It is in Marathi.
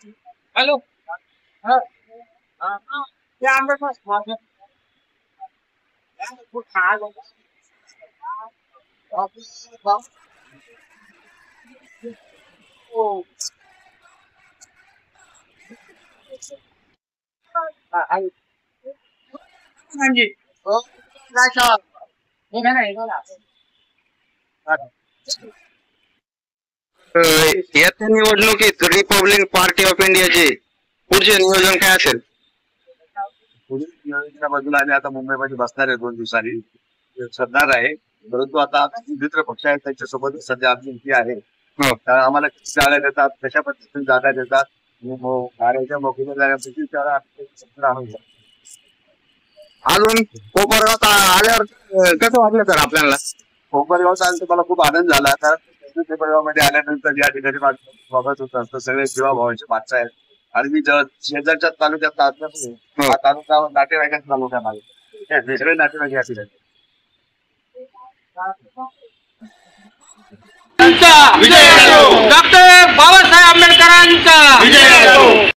हॅलो. हा. हा. ते आंबेच म्हणजे हे का नाही याच्या निवडणुकीत रिपब्लिक पार्टी ऑफ इंडियाचे पुढचे नियोजन काय असेल? पुढील नियोजनाच्या बाजूला आम्ही आता मुंबईमध्ये बसणार आहे 2 दिवसांनी सरणार आहे. परंतु आता मित्र पक्ष आहेत त्यांच्यासोबत सध्या आमची युती आहे. तर आम्हाला किती जागा देतात, कशा पद्धतीने जागा देतात, कार्याच्या मोकळ्या जागांपैकी त्याला अजून कोपरगावात आल्यावर कसं वाटलं सर आपल्याला? कोपरगावचा आल्यानंतर मला खूप आनंद झाला. कारण कोपरगावमध्ये आल्यानंतर या ठिकाणी बघत होतं तर सगळे जीवाभावाचे माणसं आहेत. आणि मी शेजारच्या तालुक्यात असल्यामुळे हा तालुका नातेवाईकांचा तालुका आहे. सगळे नातेवाईक या ठिकाणी